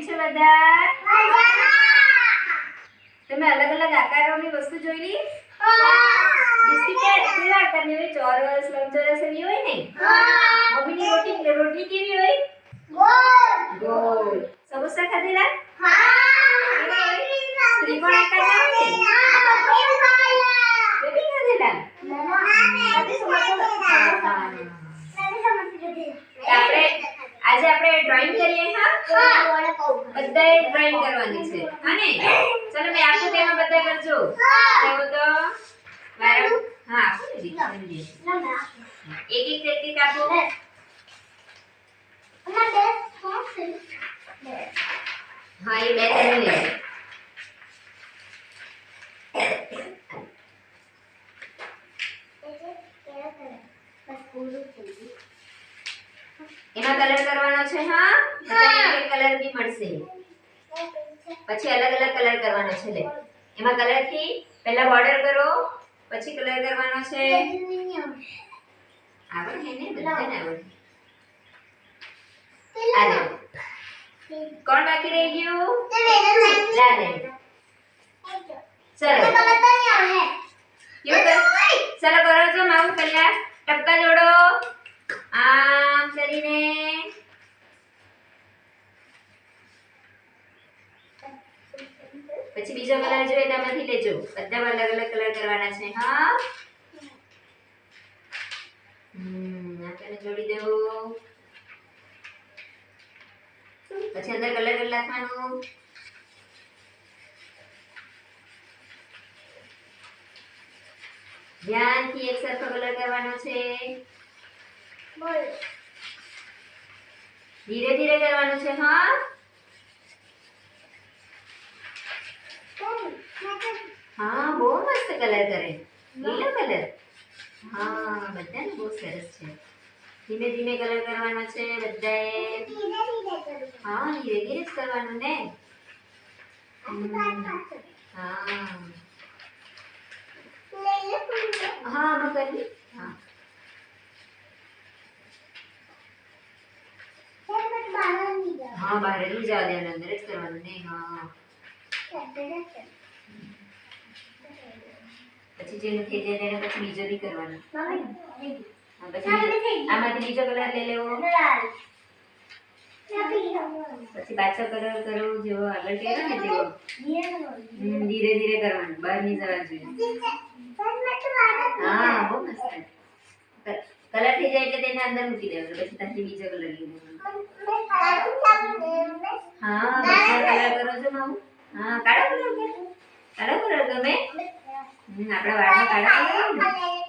છો બધા? તમે અલગ અલગ આકારોની વસ્તુ જોઈ લી? બિસ્કિટ કેવા આકારની હોય? ચોરસ, લંબચોરસ એવી હોય ને? મમ્મીની રોટલી કેવી હોય? ગોળ. સમોસા ખાધેલા? ત્રિકોણ આકારના હોય ને? બેબી ખાધેલા? આજે આપણે ડ્રોઈંગ કરીએ હા? બધાએ ડ્રોઈંગ કરવાની છે. હાને? ચલો મેં આપું તેમાં બધા કરજો. તેઓ તો મારું હા આપો ને દીકરી. એક આપો. હા એ બે તમે લે. એમાં કલર કરવાનો છે હા? બધાને એક કલર બી મળશે. પછી અલગ અલગ કલર કરવાનો છે લે. એમાં કલર થી પહેલા બોર્ડર કરો, પછી કલર કરવાનો છે. આવડે ને બધાને આવડે. આલે. કોણ બાકી રહી ગયું? લાલે. ચલો. ચલો કરો છો માઉ પહેલા ટપકા જોડો. આમ કરીને પછી બીજો કલર જોઈએ તેમાંથી લેજો. બધા અલગ અલગ કલર કરવાના છે હા? આપણે જોડી દેવો. પછી અંદર કલર લખવાનું. ધ્યાનથી એક સરખો કલર કરવાનો છે. ધીરે ધીરે કરવાનું છે હા? હા બહુ મસ્ત કલર કરે. લીલો કલર. હા બધાને બહુ સરસ છે. ધીમે ધીમે કલર કરવાનો છે બધાએ. હા ધીરે ધીરે જ કરવાનું ને. હા હા કરી. હા હા બહાર નહીં જવા દેવાનું, અંદર જ કરવાનું ને. હા પછી જે નથી તેને પછી બીજો બી કરવાનો. પછી આમાંથી બીજો કલર લઈ લેવો. પછી પાછો કલર કરો જેવો આગળ કર્યો ને તેવો. ધીરે ધીરે કરવાનું, બહાર નહીં જવા જોઈએ. હા બહુ મસ્ત. કલર થઈ જાય એટલે તેને અંદર મૂકી દેવાનો. પછી ત્યાંથી બીજો કલર લઈ લેવાનો. હા બધા કલર કરો છો મામુ. હા કાળો કલર કરો. કાળો કલર ગમે? આપણા વાળમાં કાળો કલર ને.